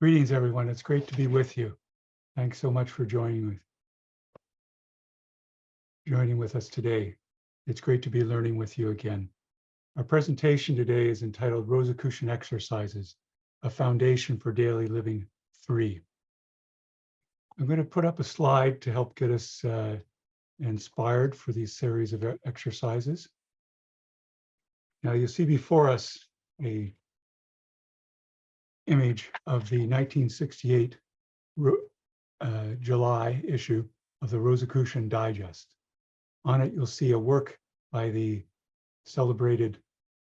Greetings, everyone. It's great to be with you. Thanks so much for joining with us today. It's great to be learning with you again. Our presentation today is entitled Rosicrucian Exercises, a Foundation for Daily Living 3. I'm going to put up a slide to help get us inspired for these series of exercises. Now you'll see before us a image of the 1968 July issue of the Rosicrucian Digest. On it, you'll see a work by the celebrated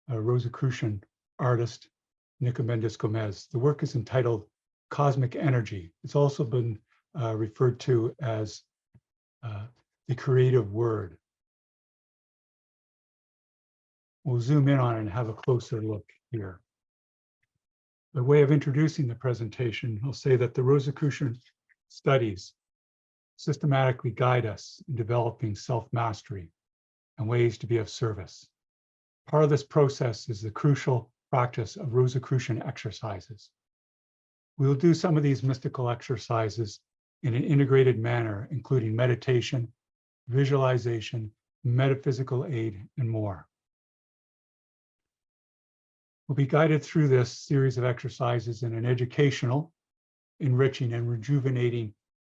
Rosicrucian artist, Nicomendes Gomez. The work is entitled Cosmic Energy. It's also been referred to as the creative word. We'll zoom in on it and have a closer look here. By way of introducing the presentation, I'll say that the Rosicrucian studies systematically guide us in developing self-mastery and ways to be of service. Part of this process is the crucial practice of Rosicrucian exercises. We will do some of these mystical exercises in an integrated manner, including meditation, visualization, metaphysical aid, and more. We'll be guided through this series of exercises in an educational, enriching, and rejuvenating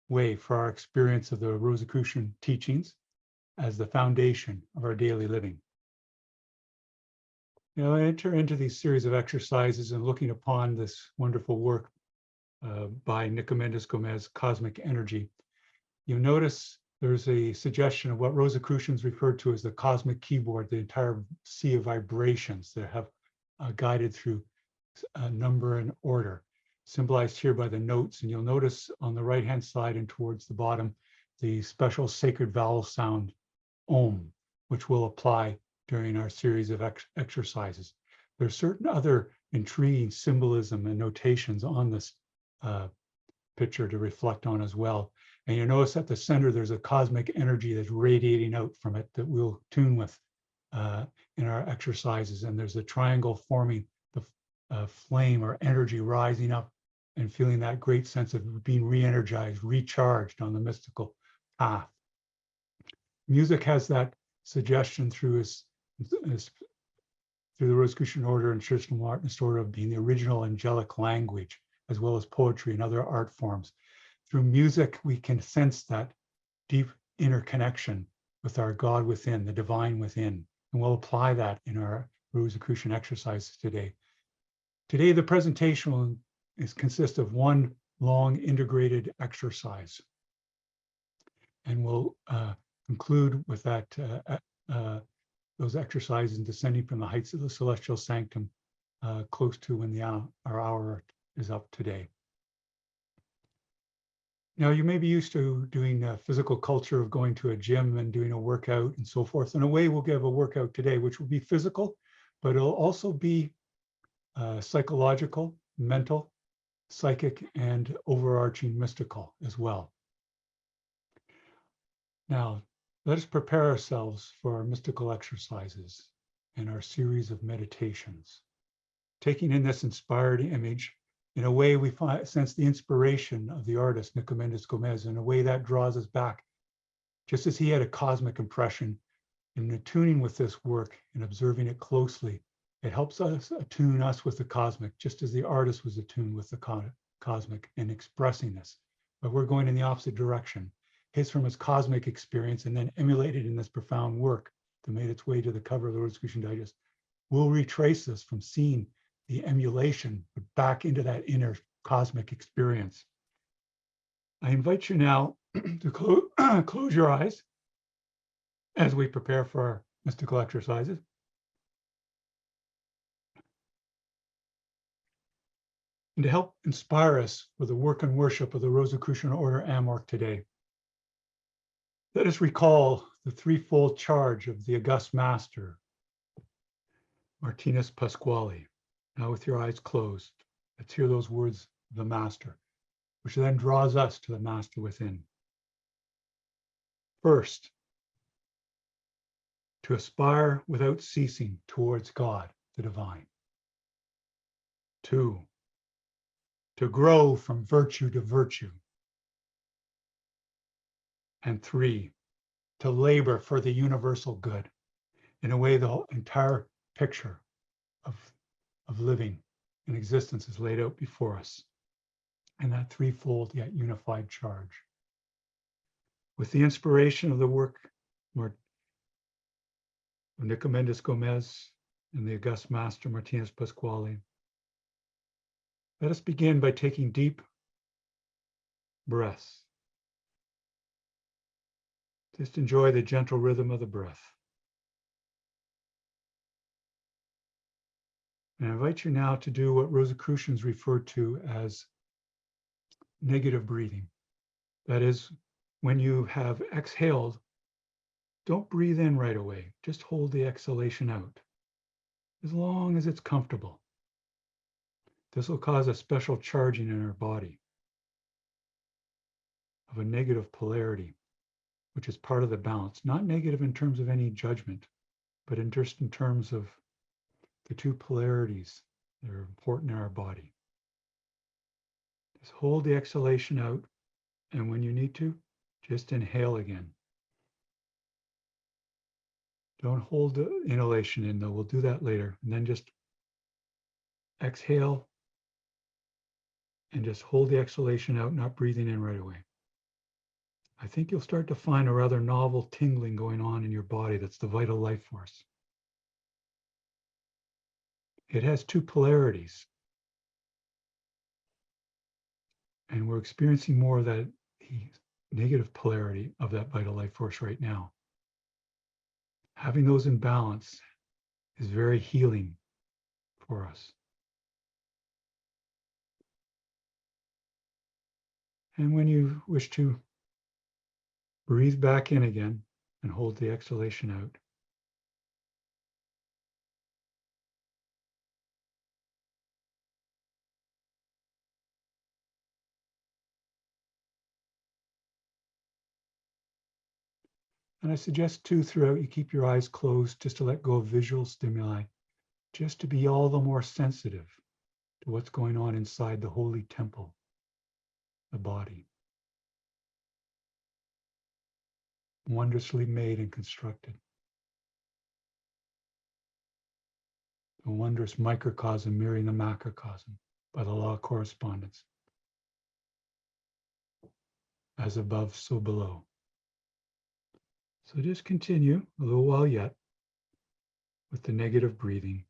way for our experience of the Rosicrucian teachings as the foundation of our daily living. Now, I enter into these series of exercises and looking upon this wonderful work by Nicomendes Gomez, Cosmic Energy. You'll notice there's a suggestion of what Rosicrucians referred to as the cosmic keyboard, the entire sea of vibrations that have guided through number and order, symbolized here by the notes. And you'll notice on the right-hand side and towards the bottom, the special sacred vowel sound, Om, which will apply during our series of exercises. There's certain other intriguing symbolism and notations on this picture to reflect on as well. And you notice at the center, there's a cosmic energy that's radiating out from it that we'll tune with in our exercises. And there's a triangle forming the flame or energy rising up and feeling that great sense of being re-energized, recharged on the mystical path. Music has that suggestion through the Rosicrucian Order and systematic order of being the original angelic language, as well as poetry and other art forms. Through music, we can sense that deep inner connection with our God within, the divine within, and we'll apply that in our Rosicrucian exercises today. Today, the presentation will consist of one long integrated exercise, and we'll conclude with that those exercises descending from the heights of the celestial sanctum, close to when our hour is up today. Now, you may be used to doing a physical culture of going to a gym and doing a workout and so forth. In a way, we'll give a workout today, which will be physical, but it'll also be psychological, mental, psychic, and overarching mystical as well. Now, let us prepare ourselves for our mystical exercises and our series of meditations. Taking in this inspired image, in a way we sense the inspiration of the artist, Nicomendes Gomez, in a way that draws us back, just as he had a cosmic impression. In attuning with this work and observing it closely, it helps us attune us with the cosmic, just as the artist was attuned with the cosmic in expressing this. But we're going in the opposite direction. His from his cosmic experience and then emulated in this profound work that made its way to the cover of the Rosicrucian Digest. We'll retrace this from seeing the emulation, but back into that inner cosmic experience. I invite you now to close your eyes as we prepare for our mystical exercises. And to help inspire us for the work and worship of the Rosicrucian Order AMORC today, let us recall the threefold charge of the August Master, Martinus Pasquale. Now with your eyes closed, let's hear those words of the Master, which then draws us to the Master within. First, to aspire without ceasing towards God, the divine. 2, to grow from virtue to virtue. And 3, to labor for the universal good. In a way, the whole entire picture of living and existence is laid out before us in that threefold yet unified charge. With the inspiration of the work of Nicomendes Gomez and the August Master Martinez Pasquale, let us begin by taking deep breaths. Just enjoy the gentle rhythm of the breath. And I invite you now to do what Rosicrucians refer to as negative breathing. That is, when you have exhaled, don't breathe in right away. Just hold the exhalation out, as long as it's comfortable. This will cause a special charging in our body of a negative polarity, which is part of the balance. Not negative in terms of any judgment, but just in terms of the two polarities that are important in our body. Just hold the exhalation out, and when you need to, just inhale again. Don't hold the inhalation in, though. We'll do that later. And then just exhale and just hold the exhalation out, not breathing in right away. I think you'll start to find a rather novel tingling going on in your body. That's the vital life force. It has two polarities. And we're experiencing more of that negative polarity of that vital life force right now. Having those in balance is very healing for us. And when you wish to, breathe back in again and hold the exhalation out. And I suggest too, throughout, you keep your eyes closed just to let go of visual stimuli, just to be all the more sensitive to what's going on inside the holy temple, the body. Wondrously made and constructed. A wondrous microcosm mirroring the macrocosm by the law of correspondence. As above, so below. So just continue a little while yet with the negative breathing.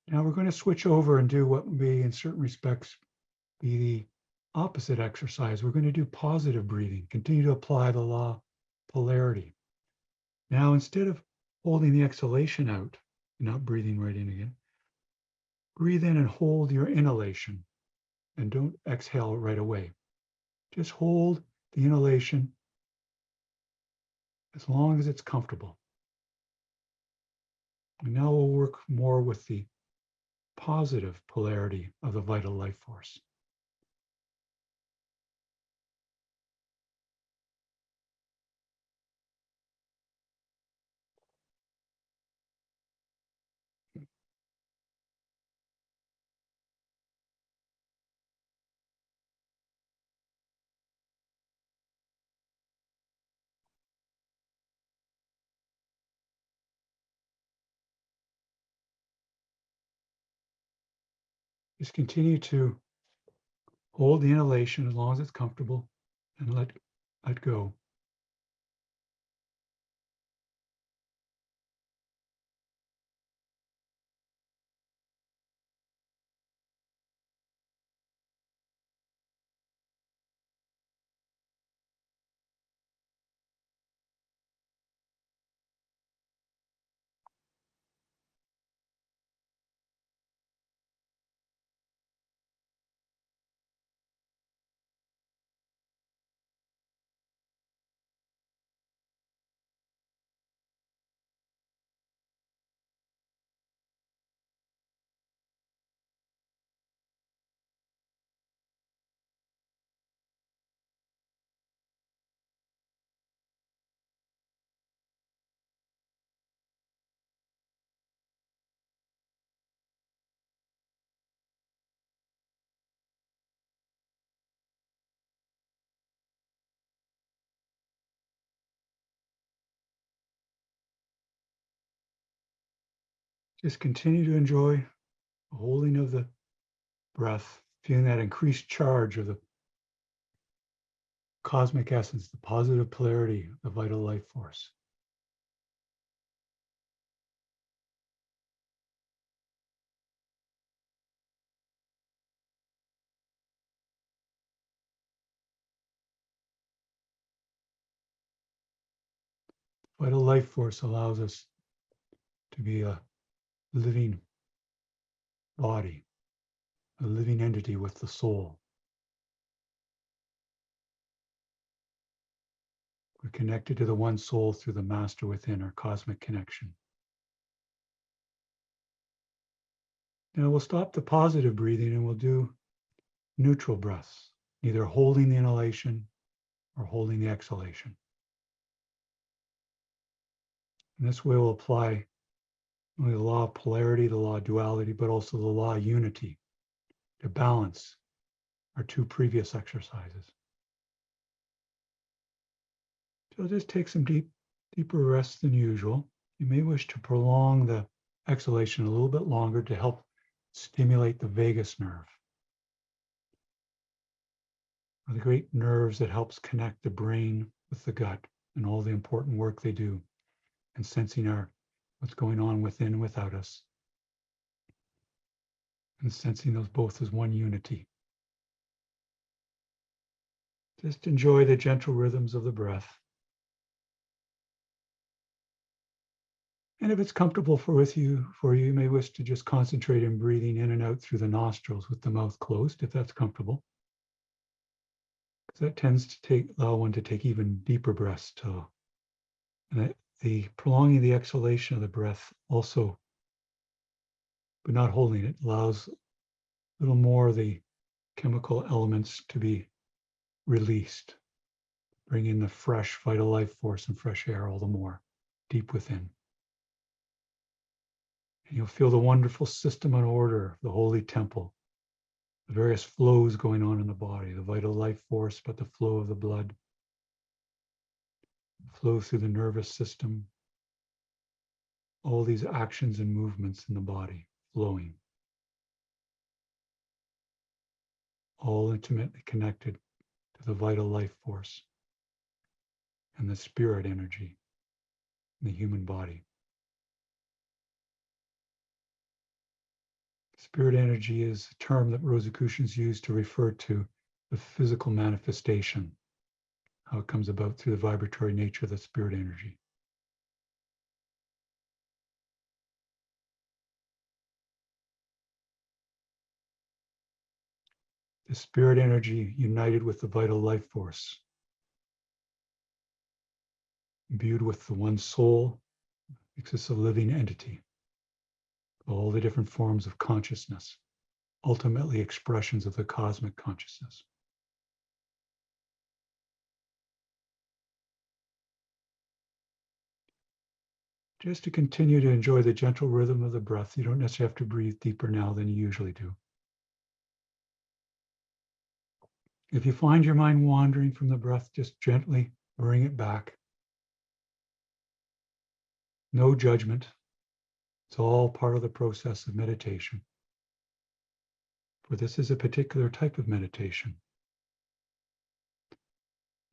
Now we're going to switch over and do what may, in certain respects, be the opposite exercise. We're going to do positive breathing, continue to apply the law of polarity. Now, instead of holding the exhalation out, not breathing right in again, breathe in and hold your inhalation and don't exhale right away. Just hold the inhalation as long as it's comfortable. And now we'll work more with the positive polarity of the vital life force. Just continue to hold the inhalation as long as it's comfortable and let go. Just continue to enjoy the holding of the breath, feeling that increased charge of the cosmic essence, the positive polarity, the vital life force. Vital life force allows us to be a living body, a living entity with the soul. We're connected to the one soul through the master within, our cosmic connection. Now we'll stop the positive breathing and we'll do neutral breaths, either holding the inhalation or holding the exhalation. And this way we'll apply not only the law of polarity, the law of duality, but also the law of unity to balance our two previous exercises. So just take some deeper rests than usual. You may wish to prolong the exhalation a little bit longer to help stimulate the vagus nerve. The great nerves that helps connect the brain with the gut and all the important work they do in sensing what's going on within and without us, and sensing those both as one unity. Just enjoy the gentle rhythms of the breath. And if it's comfortable for you, you may wish to just concentrate in breathing in and out through the nostrils with the mouth closed, if that's comfortable. Because that tends to allow one to take even deeper breaths too. And the prolonging the exhalation of the breath also, but not holding it, allows a little more of the chemical elements to be released, bringing the fresh vital life force and fresh air all the more deep within. And you'll feel the wonderful system and order of the holy temple, the various flows going on in the body, the vital life force, but the flow of the blood, flow through the nervous system, all these actions and movements in the body flowing, all intimately connected to the vital life force and the spirit energy in the human body. Spirit energy is a term that Rosicrucians use to refer to the physical manifestation, how it comes about through the vibratory nature of the spirit energy. The spirit energy united with the vital life force, imbued with the one soul, makes us a living entity. All the different forms of consciousness, ultimately expressions of the cosmic consciousness. Just to continue to enjoy the gentle rhythm of the breath, you don't necessarily have to breathe deeper now than you usually do. If you find your mind wandering from the breath, just gently bring it back. No judgment. It's all part of the process of meditation. For this is a particular type of meditation.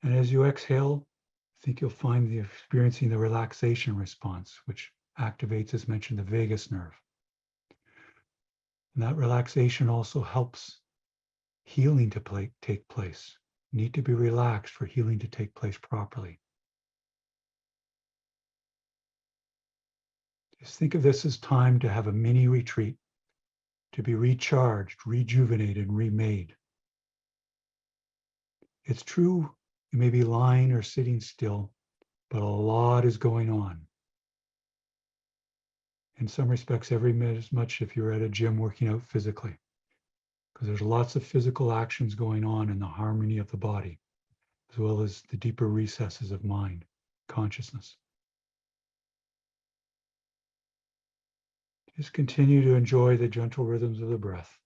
And as you exhale, I think you'll find experiencing the relaxation response, which activates, as mentioned, the vagus nerve. And that relaxation also helps healing to take place. You need to be relaxed for healing to take place properly. Just think of this as time to have a mini retreat, to be recharged, rejuvenated, and remade. It's true, you may be lying or sitting still, but a lot is going on. In some respects, every bit as much if you're at a gym working out physically, because there's lots of physical actions going on in the harmony of the body, as well as the deeper recesses of mind, consciousness. Just continue to enjoy the gentle rhythms of the breath.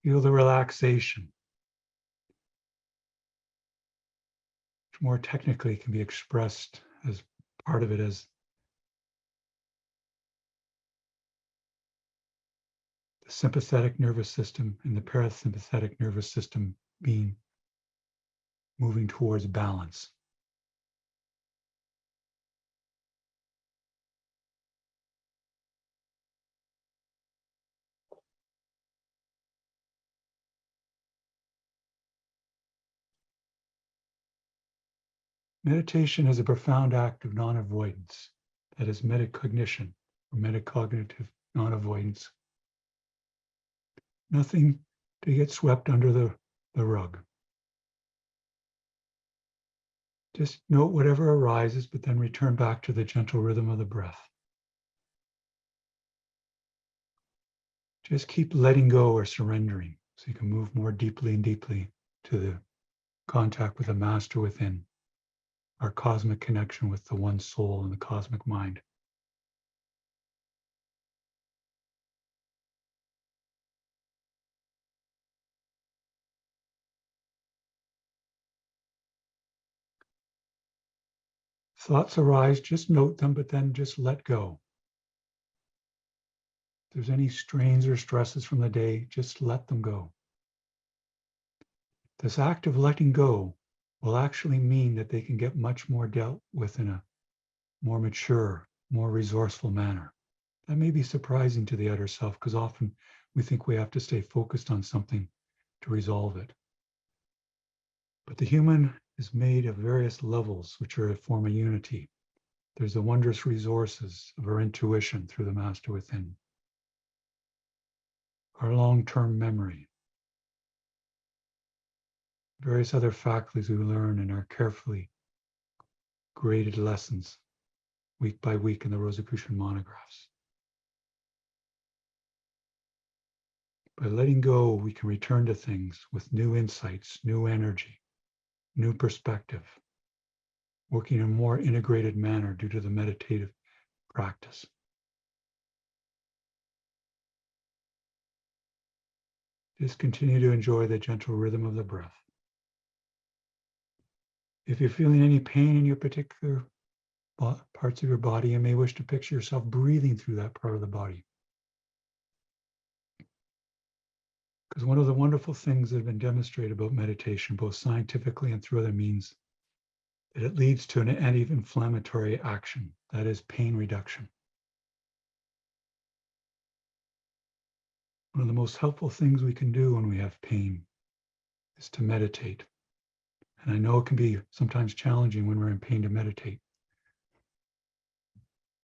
Feel the relaxation, which more technically can be expressed as part of it as the sympathetic nervous system and the parasympathetic nervous system being moving towards balance. Meditation is a profound act of non-avoidance, that is metacognition or metacognitive non-avoidance. Nothing to get swept under the rug. Just note whatever arises, but then return back to the gentle rhythm of the breath. Just keep letting go or surrendering so you can move more deeply and deeply to the contact with the master within, our cosmic connection with the one soul and the cosmic mind. Thoughts arise, just note them, but then just let go. If there's any strains or stresses from the day, just let them go. This act of letting go will actually mean that they can get much more dealt with in a more mature, more resourceful manner. That may be surprising to the outer self because often we think we have to stay focused on something to resolve it. But the human is made of various levels, which are a form of unity. There's the wondrous resources of our intuition through the master within, our long-term memory, various other faculties we learn in our carefully graded lessons, week by week in the Rosicrucian monographs. By letting go, we can return to things with new insights, new energy, new perspective, working in a more integrated manner due to the meditative practice. Just continue to enjoy the gentle rhythm of the breath. If you're feeling any pain in your particular parts of your body, you may wish to picture yourself breathing through that part of the body. Because one of the wonderful things that have been demonstrated about meditation, both scientifically and through other means, that it leads to an anti-inflammatory action, that is pain reduction. One of the most helpful things we can do when we have pain is to meditate. And I know it can be sometimes challenging when we're in pain to meditate.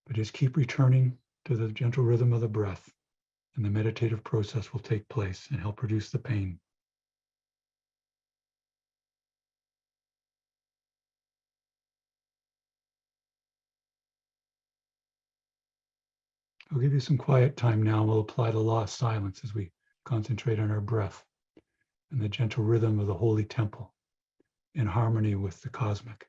But just keep returning to the gentle rhythm of the breath, and the meditative process will take place and help reduce the pain. I'll give you some quiet time now. We'll apply the law of silence as we concentrate on our breath and the gentle rhythm of the holy temple in harmony with the cosmic.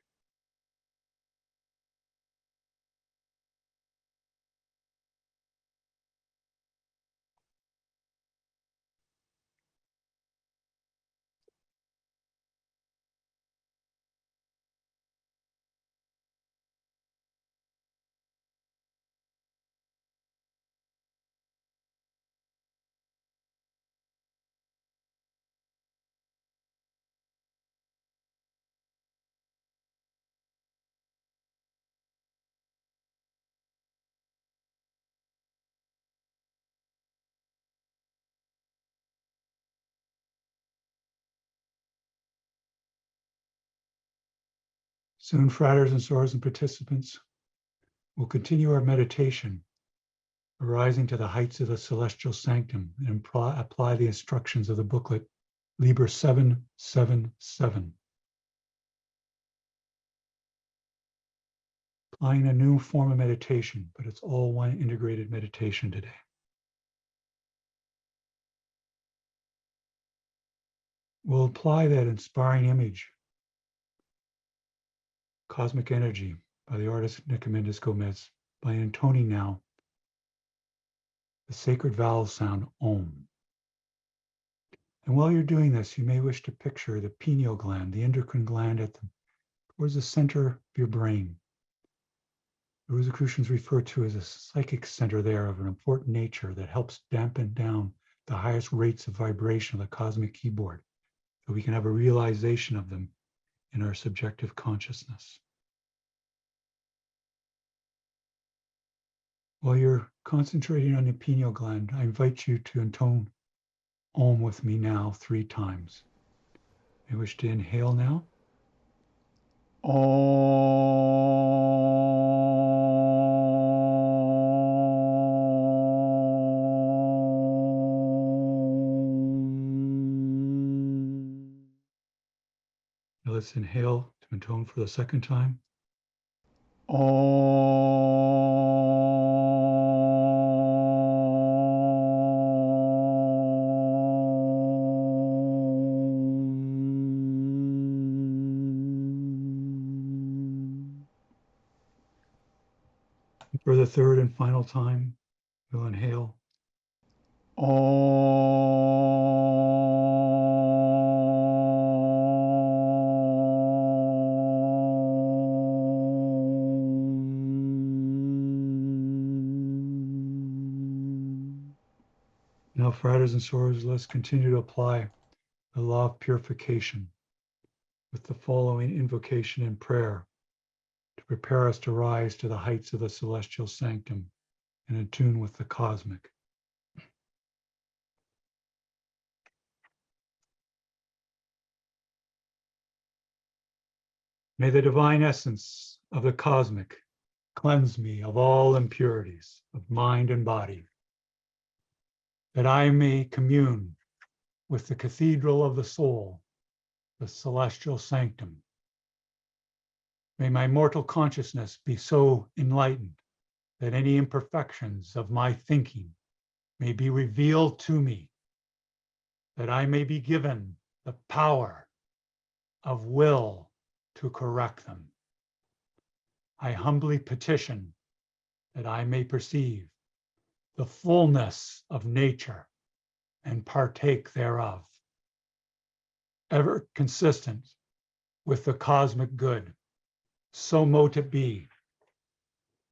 Soon, fratres and sorors and participants, will continue our meditation, arising to the heights of the celestial sanctum, and apply the instructions of the booklet Liber 777. Applying a new form of meditation, but it's all one integrated meditation today. We'll apply that inspiring image, cosmic energy, by the artist Nicomendes Gomez, by intoning now the sacred vowel sound Om. And while you're doing this, you may wish to picture the pineal gland, the endocrine gland towards the center of your brain. The Rosicrucians refer to as a psychic center there of an important nature that helps dampen down the highest rates of vibration of the cosmic keyboard, so we can have a realization of them in our subjective consciousness. While you're concentrating on the pineal gland, I invite you to intone Om with me now 3 times. I wish to inhale now. Now let's inhale to intone for the 2nd time. For the 3rd and final time, we'll inhale. Now, fratres and sorors, let's continue to apply the law of purification with the following invocation and prayer to prepare us to rise to the heights of the celestial sanctum and attune with the cosmic. May the divine essence of the cosmic cleanse me of all impurities of mind and body, that I may commune with the cathedral of the soul, the celestial sanctum. May my mortal consciousness be so enlightened that any imperfections of my thinking may be revealed to me, that I may be given the power of will to correct them. I humbly petition that I may perceive the fullness of nature and partake thereof, ever consistent with the cosmic good. So mote it be.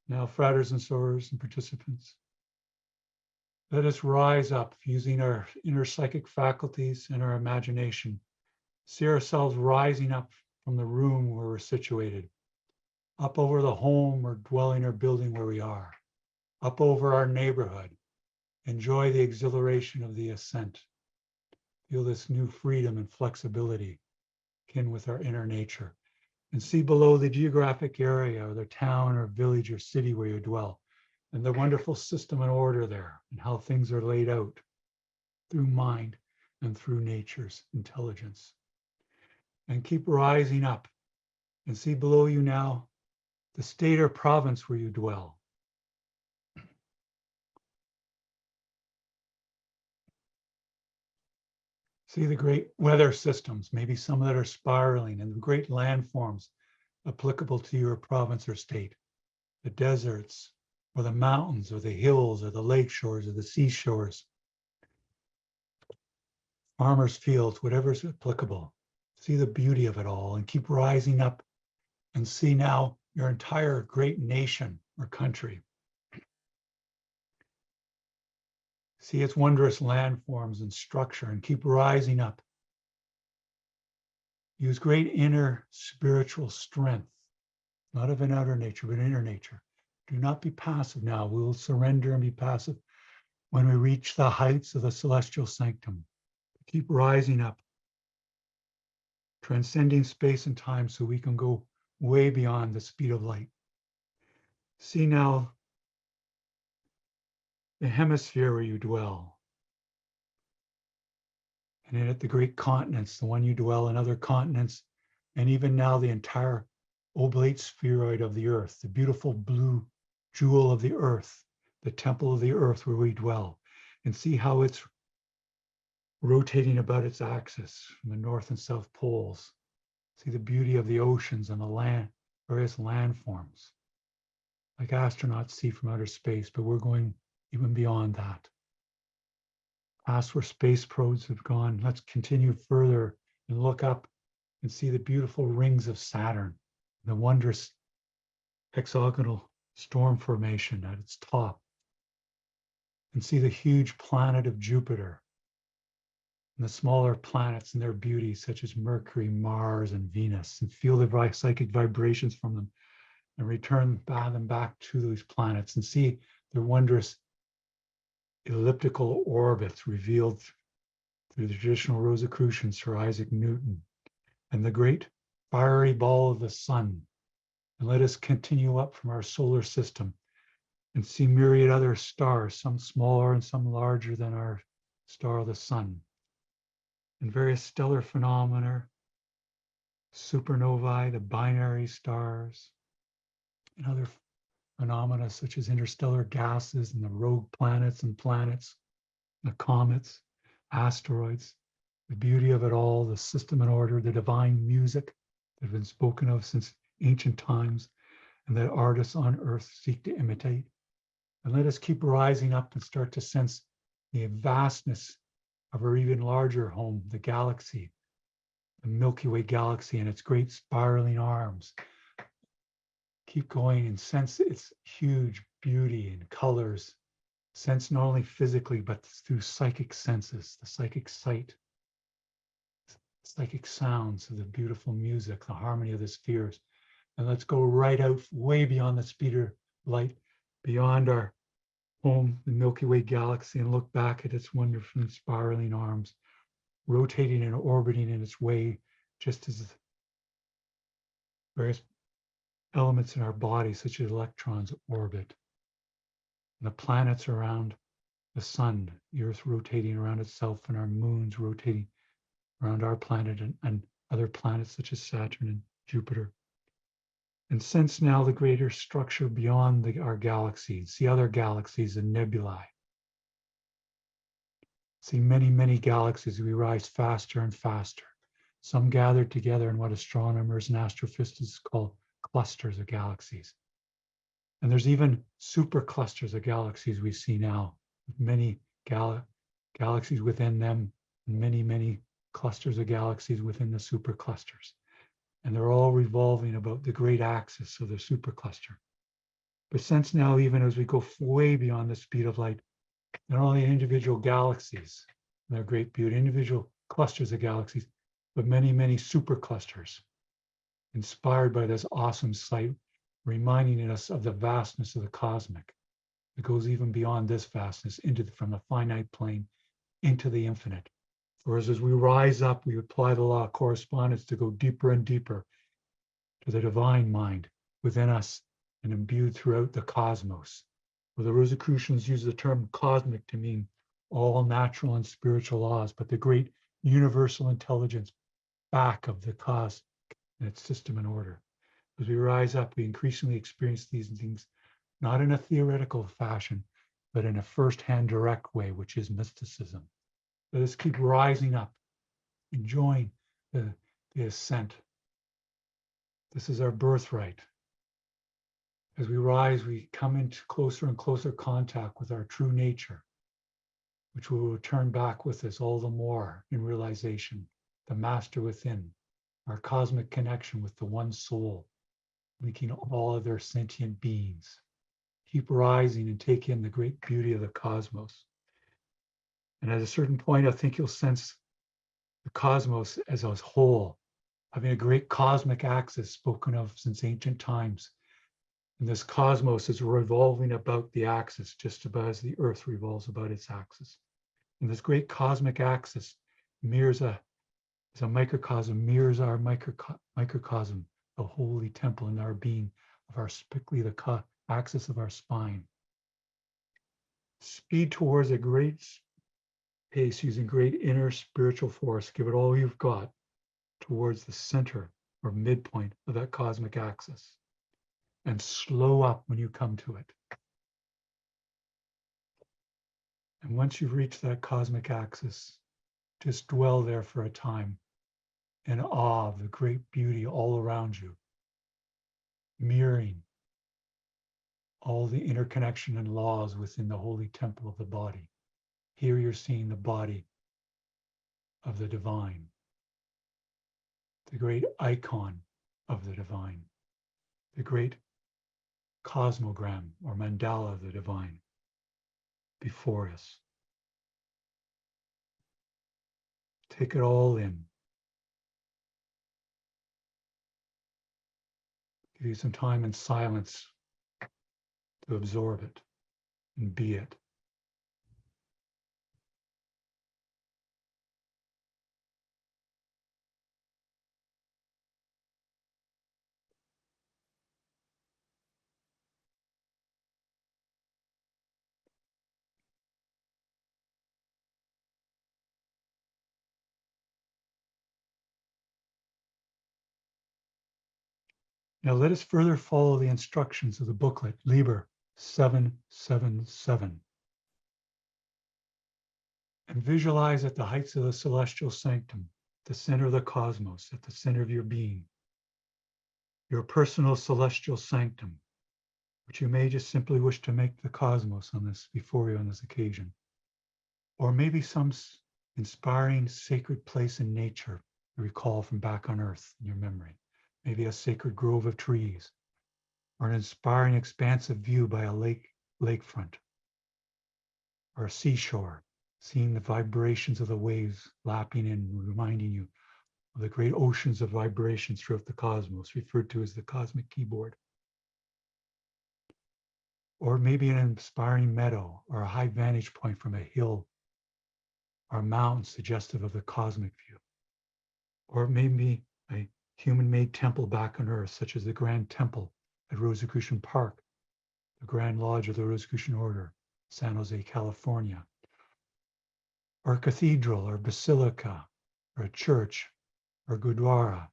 Now, fratres and sorors and participants, let us rise up using our inner psychic faculties and our imagination. See ourselves rising up from the room where we're situated, up over the home or dwelling or building where we are, up over our neighborhood. Enjoy the exhilaration of the ascent. Feel this new freedom and flexibility akin with our inner nature. And see below the geographic area or the town or village or city where you dwell, and the wonderful system and order there, and how things are laid out through mind and through nature's intelligence. And keep rising up and see below you now the state or province where you dwell. See the great weather systems, maybe some that are spiraling, and the great landforms applicable to your province or state, the deserts, or the mountains, or the hills, or the lake shores, or the seashores, farmers' fields, whatever's applicable. See the beauty of it all and keep rising up and see now your entire great nation or country. See its wondrous landforms and structure and keep rising up. Use great inner spiritual strength, not of an outer nature, but inner nature. Do not be passive now. We will surrender and be passive when we reach the heights of the celestial sanctum. Keep rising up, transcending space and time so we can go way beyond the speed of light. See now the hemisphere where you dwell. And in it, the great continents, the one you dwell in, other continents, and even now the entire oblate spheroid of the earth, the beautiful blue jewel of the earth, the temple of the earth where we dwell, and see how it's rotating about its axis from the north and south poles. See the beauty of the oceans and the land, various landforms, like astronauts see from outer space, but we're going even beyond that. Past where space probes have gone, let's continue further and look up and see the beautiful rings of Saturn, the wondrous hexagonal storm formation at its top, and see the huge planet of Jupiter and the smaller planets and their beauty, such as Mercury, Mars, and Venus, and feel the psychic vibrations from them, and return them back to those planets and see their wondrous elliptical orbits revealed through the traditional Rosicrucian Sir Isaac Newton, and the great fiery ball of the sun. And let us continue up from our solar system and see myriad other stars, some smaller and some larger than our star, the sun, and various stellar phenomena, supernovae, the binary stars, and other phenomena such as interstellar gases and the rogue planets and planets, the comets, asteroids, the beauty of it all, the system and order, the divine music that have been spoken of since ancient times, and that artists on earth seek to imitate. And let us keep rising up and start to sense the vastness of our even larger home, the galaxy, the Milky Way galaxy and its great spiraling arms. Keep going and sense its huge beauty and colors, sense not only physically, but through psychic senses, the psychic sight, psychic sounds of the beautiful music, the harmony of the spheres. And let's go right out way beyond the speed of light, beyond our home, the Milky Way galaxy, and look back at its wonderfully spiraling arms, rotating and orbiting in its way, just as various elements in our body, such as electrons, orbit. And the planets around the sun, the Earth rotating around itself, and our moons rotating around our planet and other planets such as Saturn and Jupiter. And sense now the greater structure beyond our galaxies, see other galaxies and nebulae. See many, many galaxies. We rise faster and faster. Some gathered together in what astronomers and astrophysicists call clusters of galaxies. And there's even super clusters of galaxies we see now, with many galaxies within them, and many, many clusters of galaxies within the superclusters. And they're all revolving about the great axis of the supercluster. But sense now, even as we go way beyond the speed of light, not only individual galaxies and their great beauty, individual clusters of galaxies, but many, many superclusters, inspired by this awesome sight, reminding us of the vastness of the cosmic. It goes even beyond this vastness from the finite plane into the infinite. Whereas as we rise up, we apply the law of correspondence to go deeper and deeper to the divine mind within us and imbued throughout the cosmos. Where the Rosicrucians use the term cosmic to mean all natural and spiritual laws, but the great universal intelligence back of the cosmic and its system and order. As we rise up, we increasingly experience these things, not in a theoretical fashion, but in a firsthand direct way, which is mysticism. Let us keep rising up, enjoying the ascent. This is our birthright. As we rise, we come into closer and closer contact with our true nature, which will return back with us all the more in realization, the master within, our cosmic connection with the one soul, linking all other sentient beings. Keep rising and take in the great beauty of the cosmos. And at a certain point, I think you'll sense the cosmos as a whole, having a great cosmic axis spoken of since ancient times. And this cosmos is revolving about the axis, just about as the Earth revolves about its axis. And this great cosmic axis mirrors as a microcosm, mirrors our microcosm, the holy temple in our being, of our strictly the axis of our spine. Speed towards a great pace using great inner spiritual force. Give it all you've got towards the center or midpoint of that cosmic axis. And slow up when you come to it. And once you've reached that cosmic axis, just dwell there for a time in awe of the great beauty all around you, mirroring all the interconnection and laws within the holy temple of the body. Here you're seeing the body of the divine, the great icon of the divine, the great cosmogram or mandala of the divine before us. Take it all in. Give you some time in silence to absorb it and be it. Now let us further follow the instructions of the booklet, Liber 777, and visualize at the heights of the celestial sanctum, the center of the cosmos, at the center of your being, your personal celestial sanctum, which you may just simply wish to make the cosmos on this before you on this occasion, or maybe some inspiring sacred place in nature you recall from back on earth in your memory. Maybe a sacred grove of trees, or an inspiring expansive view by a lakefront, or a seashore, seeing the vibrations of the waves lapping in, reminding you of the great oceans of vibrations throughout the cosmos, referred to as the cosmic keyboard. Or maybe an inspiring meadow, or a high vantage point from a hill or a mountain suggestive of the cosmic view. Or maybe a human-made temple back on earth, such as the Grand Temple at Rosicrucian Park, the Grand Lodge of the Rosicrucian Order, San Jose, California, or a cathedral, or basilica, or a church, or gurdwara,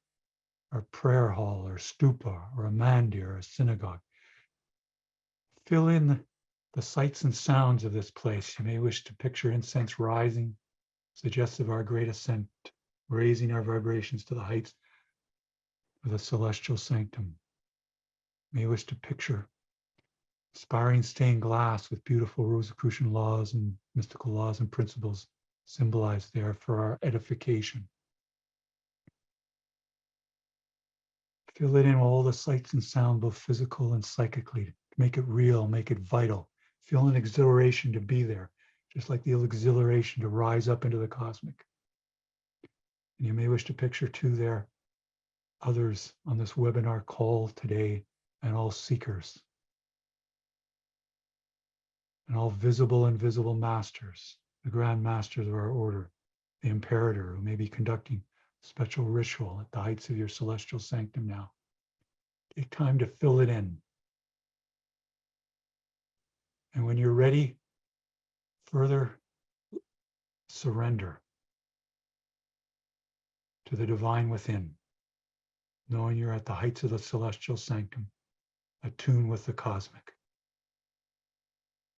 or prayer hall, or stupa, or a mandir, or a synagogue. Fill in the sights and sounds of this place. You may wish to picture incense rising, suggestive of our great ascent, raising our vibrations to the heights of the celestial sanctum. You may wish to picture inspiring stained glass with beautiful Rosicrucian laws and mystical laws and principles symbolized there for our edification. Fill it in all the sights and sound, both physical and psychically. Make it real, make it vital. Feel an exhilaration to be there, just like the exhilaration to rise up into the cosmic. And you may wish to picture too there others on this webinar call today, and all seekers, and all visible and invisible masters, the grand masters of our order, the imperator who may be conducting special ritual at the heights of your celestial sanctum now. Take time to fill it in. And when you're ready, further surrender to the divine within, knowing you're at the heights of the celestial sanctum, attuned with the cosmic.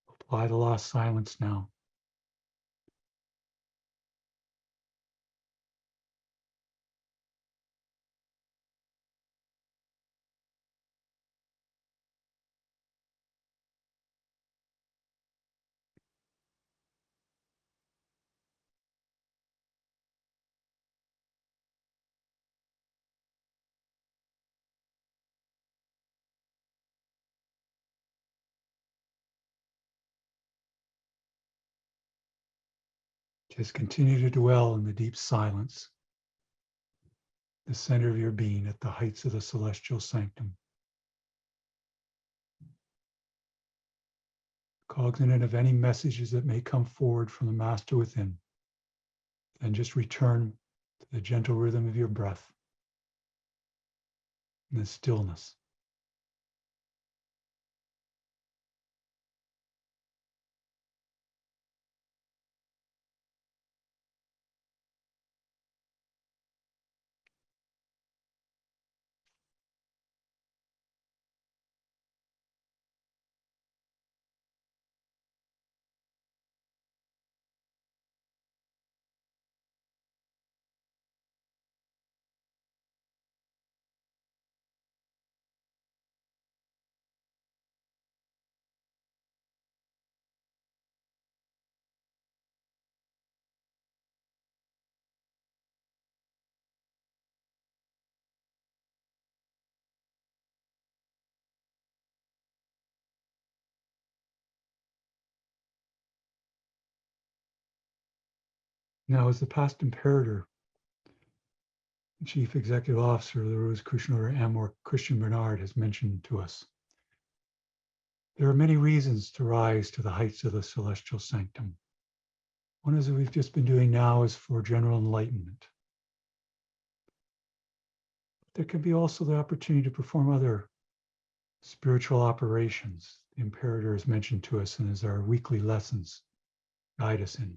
Apply the law of silence now. Just continue to dwell in the deep silence, the center of your being at the heights of the celestial sanctum. Cognizant of any messages that may come forward from the master within, then just return to the gentle rhythm of your breath and the stillness. Now, as the past imperator, Chief Executive Officer of the Rosicrucian Order, AMORC, Christian Bernard, has mentioned to us, there are many reasons to rise to the heights of the celestial sanctum. One, as we've just been doing now, is for general enlightenment. There can be also the opportunity to perform other spiritual operations the Imperator has mentioned to us and as our weekly lessons guide us in.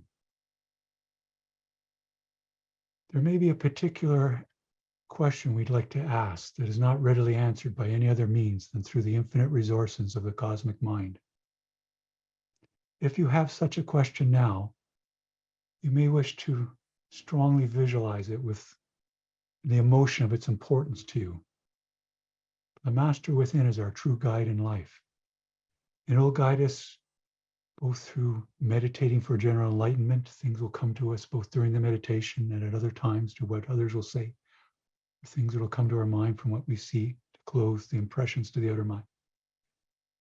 There may be a particular question we'd like to ask that is not readily answered by any other means than through the infinite resources of the cosmic mind. If you have such a question now, you may wish to strongly visualize it with the emotion of its importance to you. The Master within is our true guide in life. And it will guide us both through meditating for general enlightenment. Things will come to us both during the meditation and at other times to what others will say. Things that will come to our mind from what we see to close the impressions to the outer mind.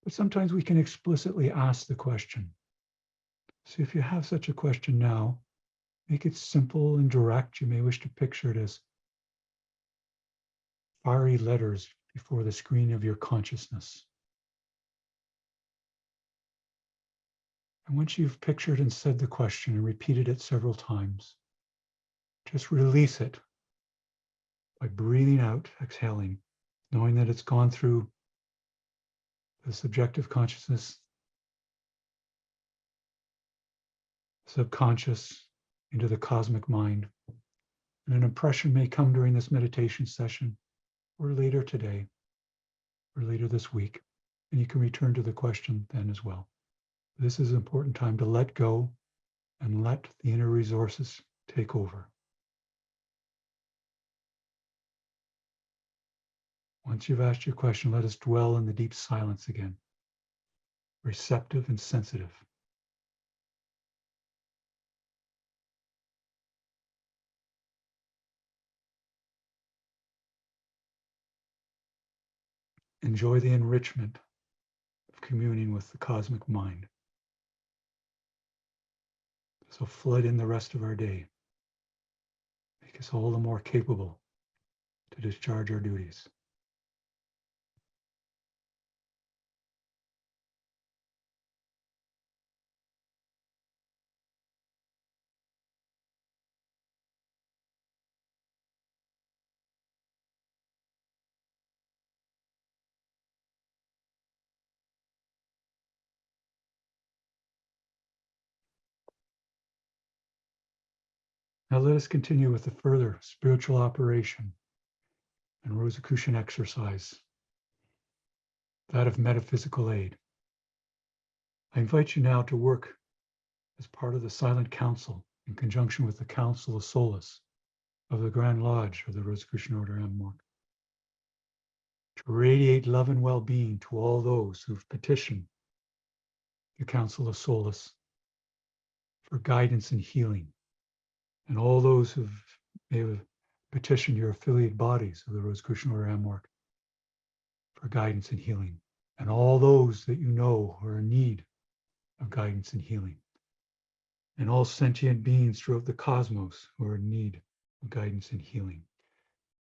But sometimes we can explicitly ask the question. So if you have such a question now, make it simple and direct. You may wish to picture it as fiery letters before the screen of your consciousness. And once you've pictured and said the question and repeated it several times, just release it by breathing out, exhaling, knowing that it's gone through the subjective consciousness, subconscious, into the cosmic mind. And an impression may come during this meditation session or later today or later this week. And you can return to the question then as well. This is an important time to let go and let the inner resources take over. Once you've asked your question, let us dwell in the deep silence again, receptive and sensitive. Enjoy the enrichment of communing with the cosmic mind. So flood in the rest of our day. Make us all the more capable to discharge our duties. Now let us continue with the further spiritual operation and Rosicrucian exercise, that of metaphysical aid. I invite you now to work as part of the Silent Council in conjunction with the Council of Solace of the Grand Lodge of the Rosicrucian Order AMORC, to radiate love and well-being to all those who've petitioned the Council of Solace for guidance and healing, and all those who may have petitioned your affiliate bodies of the Rosicrucian Order AMORC for guidance and healing, and all those that you know who are in need of guidance and healing, and all sentient beings throughout the cosmos who are in need of guidance and healing.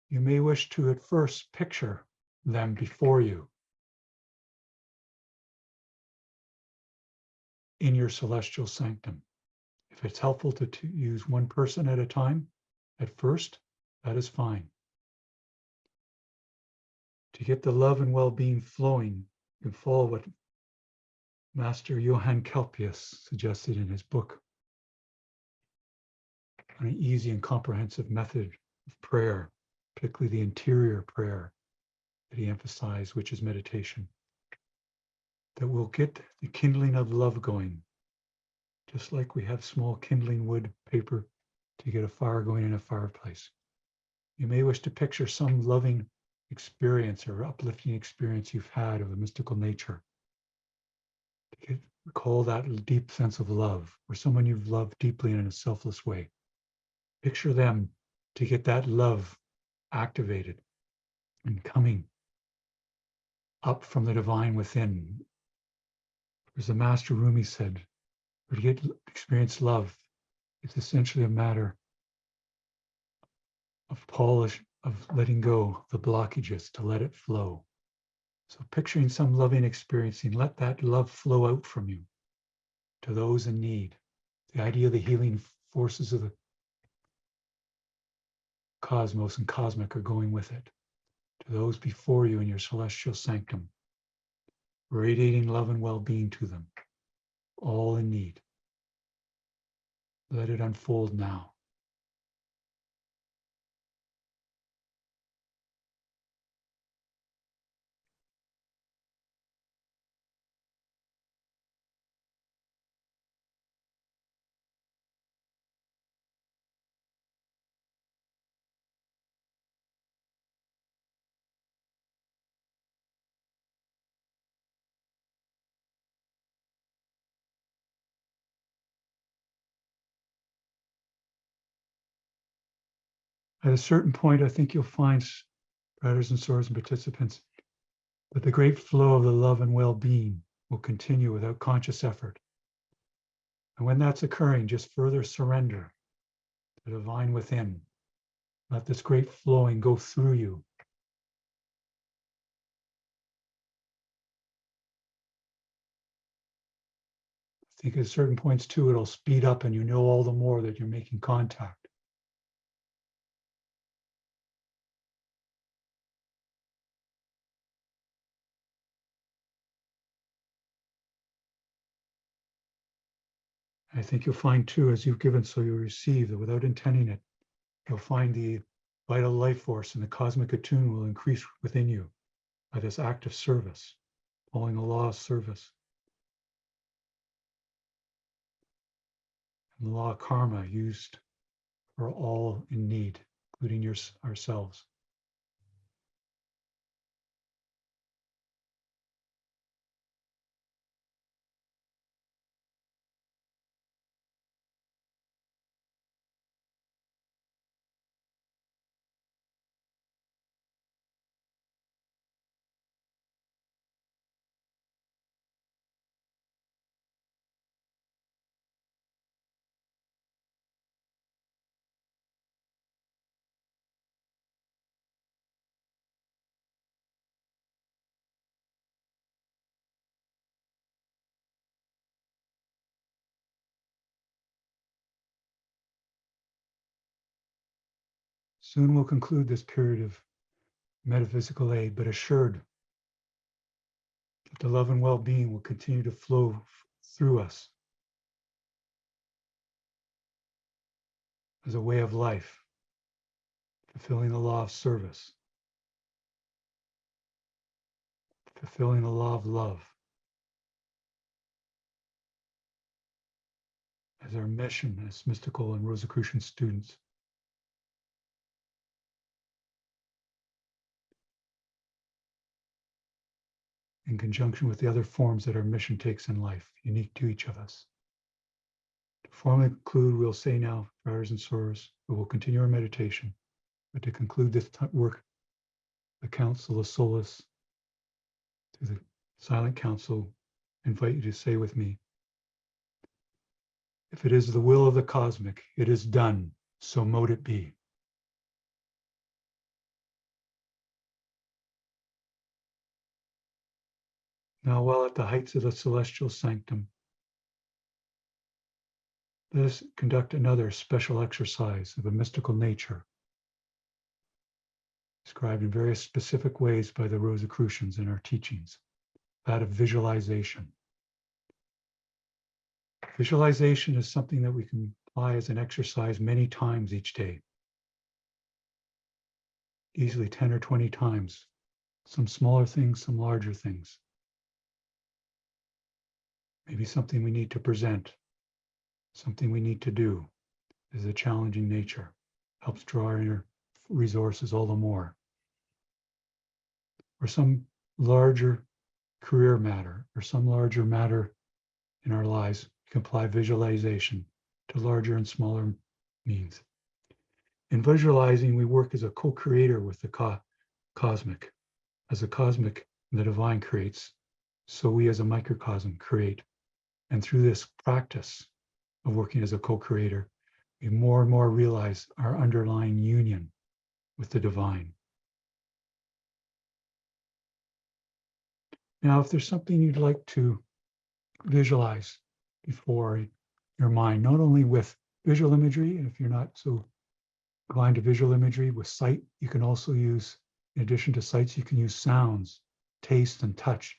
You may wish to at first picture them before you in your celestial sanctum. If it's helpful to use one person at a time at first, that is fine. To get the love and well-being flowing, you can follow what Master Johann Kelpius suggested in his book on an easy and comprehensive method of prayer, particularly the interior prayer that he emphasized, which is meditation, that will get the kindling of love going, just like we have small kindling wood, paper to get a fire going in a fireplace. You may wish to picture some loving experience or uplifting experience you've had of a mystical nature. Recall that deep sense of love, or someone you've loved deeply in a selfless way. Picture them to get that love activated and coming up from the divine within. As the Master Rumi said, to experience love It's essentially a matter of letting go of the blockages to let it flow. So picturing some loving experiencing, let that love flow out from you to those in need. The idea of the healing forces of the cosmos and cosmic are going with it. To those before you in your celestial sanctum, radiating love and well-being to them, all in need. Let it unfold now. At a certain point, I think you'll find, brothers and sisters and participants, that the great flow of the love and well-being will continue without conscious effort. And when that's occurring, just further surrender to the divine within. Let this great flowing go through you. I think at certain points too, it'll speed up and you know all the more that you're making contact. I think you'll find too, as you've given, so you'll receive, that without intending it, you'll find the vital life force and the cosmic attunement will increase within you by this act of service, following the law of service. And the law of karma used for all in need, including ourselves. Soon we'll conclude this period of metaphysical aid, but assured that the love and well-being will continue to flow through us as a way of life, fulfilling the law of service, fulfilling the law of love as our mission as mystical and Rosicrucian students. In conjunction with the other forms that our mission takes in life, unique to each of us. To formally conclude, we'll say now, brothers and sisters, we will continue our meditation, but to conclude this work, the Council of Solace, to the Silent Council, invite you to say with me, if it is the will of the cosmic, it is done, so mote it be. Now, while at the heights of the celestial sanctum, let us conduct another special exercise of a mystical nature, described in various specific ways by the Rosicrucians in our teachings, that of visualization. Visualization is something that we can apply as an exercise many times each day, easily 10 or 20 times, some smaller things, some larger things. Maybe something we need to present, something we need to do is a challenging nature, helps draw our inner resources all the more. Or some larger career matter, or some larger matter in our lives, you can apply visualization to larger and smaller means. In visualizing, we work as a co-creator with the cosmic. As the cosmic and the divine creates, so we as a microcosm create. And through this practice of working as a co-creator, we more and more realize our underlying union with the divine. Now, if there's something you'd like to visualize before your mind, not only with visual imagery, and if you're not so inclined to visual imagery, with sight, you can also use, in addition to sights, you can use sounds, taste, and touch.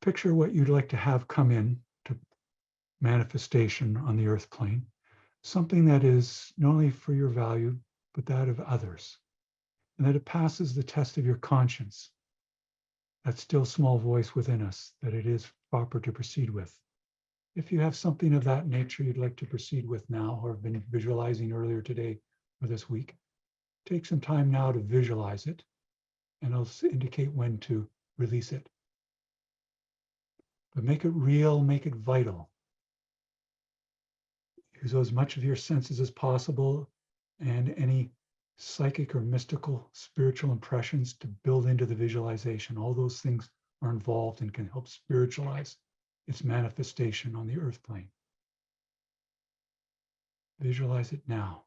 Picture what you'd like to have come in to manifestation on the earth plane, something that is not only for your value, but that of others, and that it passes the test of your conscience, that still small voice within us, that it is proper to proceed with. If you have something of that nature you'd like to proceed with now, or have been visualizing earlier today or this week, take some time now to visualize it, and I'll indicate when to release it. But make it real, make it vital. Use as much of your senses as possible and any psychic or mystical spiritual impressions to build into the visualization. All those things are involved and can help spiritualize its manifestation on the earth plane. Visualize it now.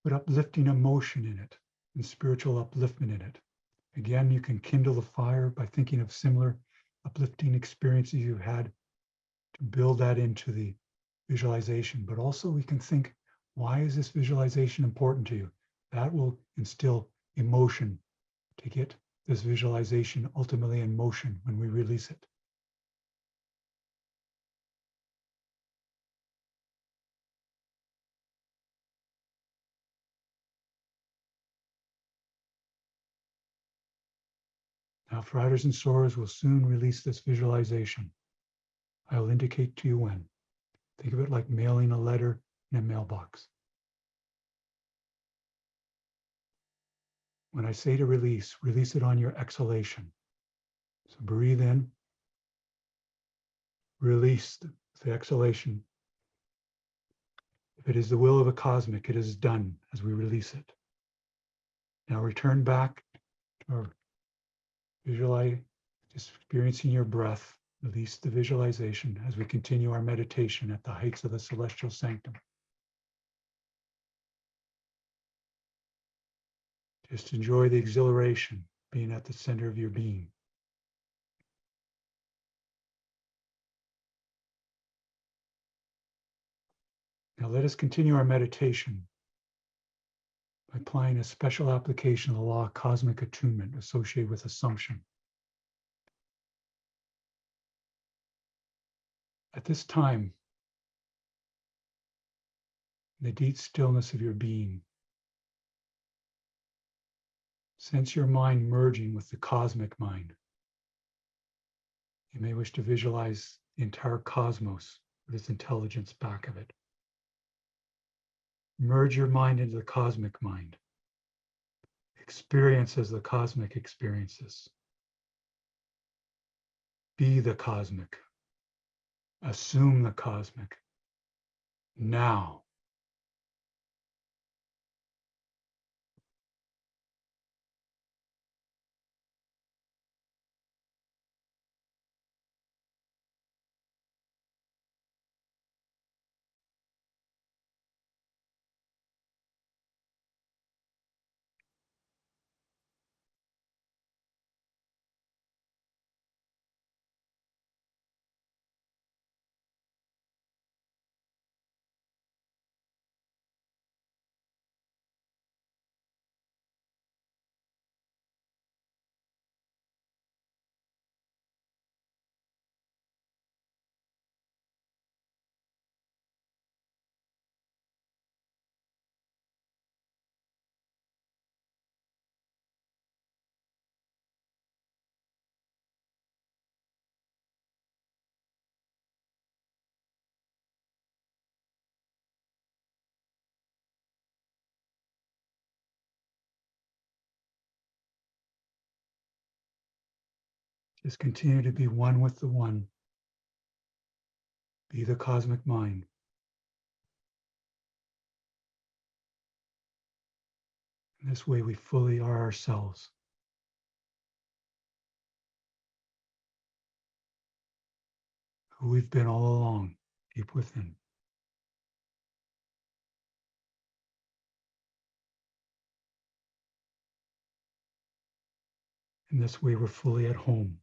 Put uplifting emotion in it and spiritual upliftment in it. Again, you can kindle the fire by thinking of similar uplifting experiences you've had to build that into the visualization. But also we can think, why is this visualization important to you? That will instill emotion to get this visualization ultimately in motion when we release it. Now, for riders and soarers, we'll soon release this visualization. I will indicate to you when. Think of it like mailing a letter in a mailbox. When I say to release it on your exhalation. So breathe in, release the exhalation. If it is the will of a cosmic, it is done as we release it. Now return back to our visualize, just experiencing your breath. Release the visualization as we continue our meditation at the heights of the celestial sanctum. Just enjoy the exhilaration being at the center of your being. Now let us continue our meditation by applying a special application of the law of cosmic attunement associated with assumption. At this time, in the deep stillness of your being, sense your mind merging with the cosmic mind. You may wish to visualize the entire cosmos with its intelligence back of it. Merge your mind into the cosmic mind. Experience as the cosmic experiences. Be the cosmic. Assume the cosmic. Now. Just continue to be one with the one. Be the cosmic mind. In this way, we fully are ourselves. Who we've been all along, deep within. In this way, we're fully at home.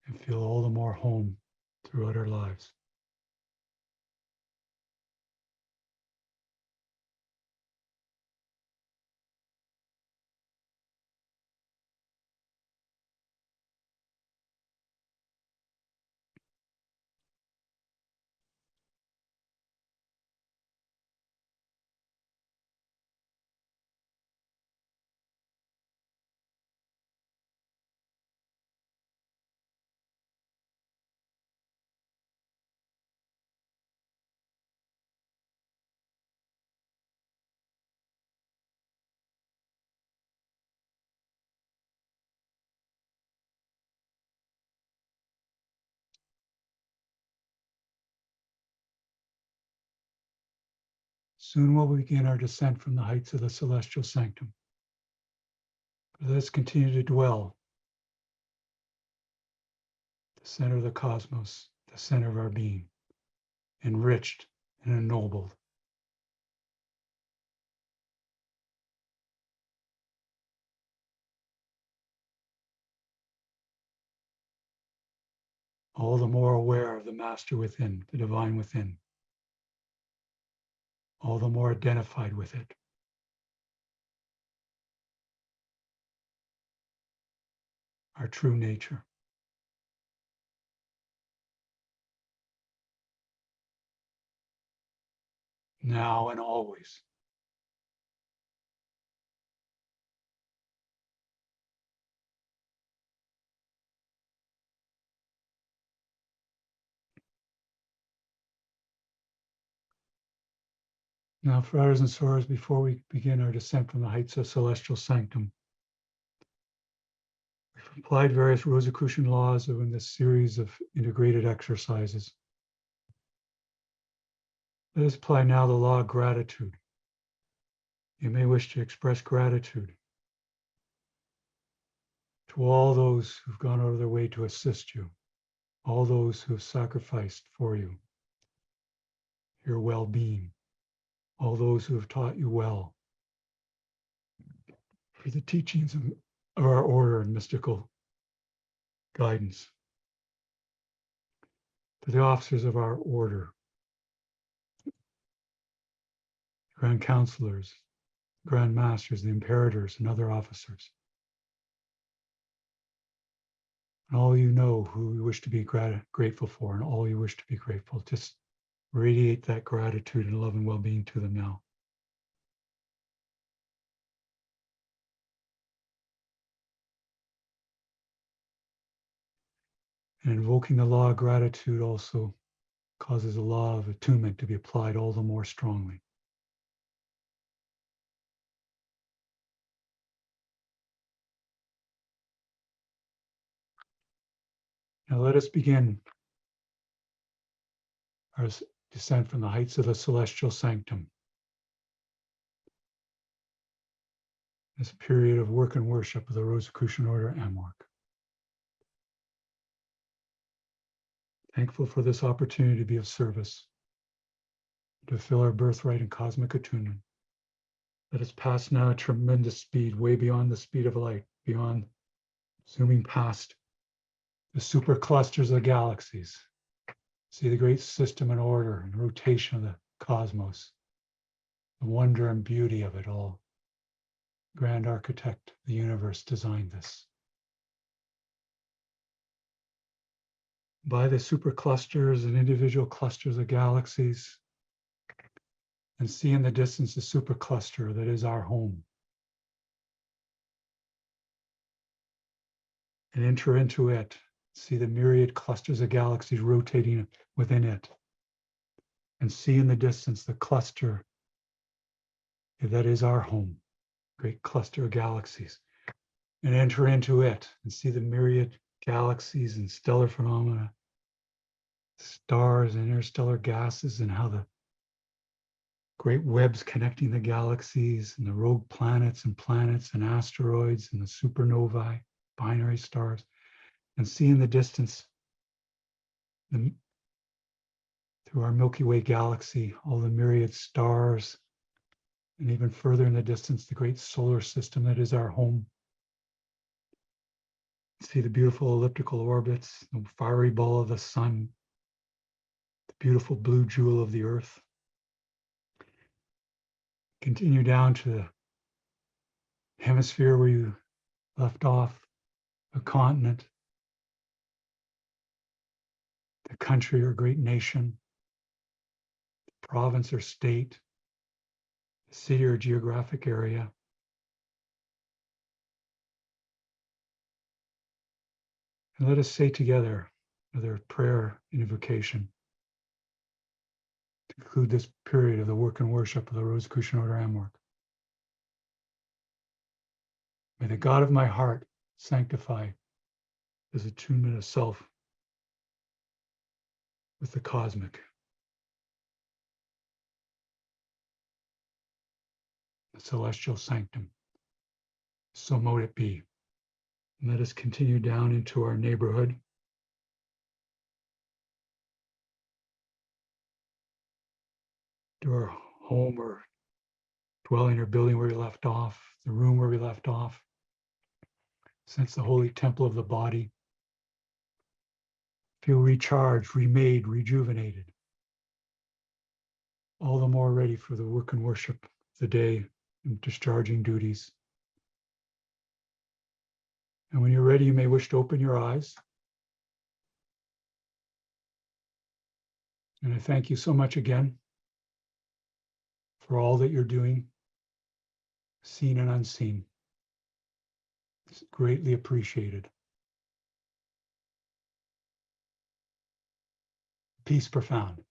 And feel all the more home throughout our lives. Soon we'll begin our descent from the heights of the celestial sanctum. But let's continue to dwell at the center of the cosmos, the center of our being, enriched and ennobled. All the more aware of the master within, the divine within. All the more identified with it. Our true nature. Now and always. Now, brothers and sisters, before we begin our descent from the heights of celestial sanctum, we've applied various Rosicrucian laws in this series of integrated exercises. Let us apply now the law of gratitude. You may wish to express gratitude to all those who've gone out of their way to assist you, all those who have sacrificed for you, your well-being, all those who have taught you well, for the teachings of our order and mystical guidance, to the officers of our order, grand counselors, grand masters, the imperators, and other officers. And all you know who you wish to be grateful for, and all you wish to be grateful, just radiate that gratitude and love and well-being to them now. And invoking the law of gratitude also causes the law of attunement to be applied all the more strongly. Now let us begin our descent from the heights of the celestial sanctum. This period of work and worship of the Rosicrucian Order, AMORC. Thankful for this opportunity to be of service, to fulfill our birthright in cosmic attunement. Let us pass now at tremendous speed, way beyond the speed of light, beyond zooming past the superclusters of galaxies. See the great system and order and rotation of the cosmos, the wonder and beauty of it all. Grand architect, the universe designed this. By the superclusters and individual clusters of galaxies, and see in the distance the supercluster that is our home. And enter into it. See the myriad clusters of galaxies rotating within it. And see in the distance the cluster that is our home, great cluster of galaxies. and enter into it and see the myriad galaxies and stellar phenomena, stars and interstellar gases, and how the great webs connecting the galaxies and the rogue planets and asteroids and the supernovae, binary stars, and see in the distance through our Milky Way galaxy, all the myriad stars, and even further in the distance, the great solar system that is our home. See the beautiful elliptical orbits, the fiery ball of the sun, the beautiful blue jewel of the earth. Continue down to the hemisphere where you left off, a continent, the country or great nation, the province or state, the city or geographic area. And let us say together another prayer and invocation to conclude this period of the work and worship of the Rosicrucian Order AMORC. May the God of my heart sanctify this attunement of self with the cosmic. The celestial sanctum. So mote it be. And let us continue down into our neighborhood. To our home or dwelling or building where we left off, the room where we left off. Sense the holy temple of the body. Feel recharged, remade, rejuvenated. All the more ready for the work and worship of the day and discharging duties. And when you're ready, you may wish to open your eyes. And I thank you so much again for all that you're doing, seen and unseen. It's greatly appreciated. Peace profound.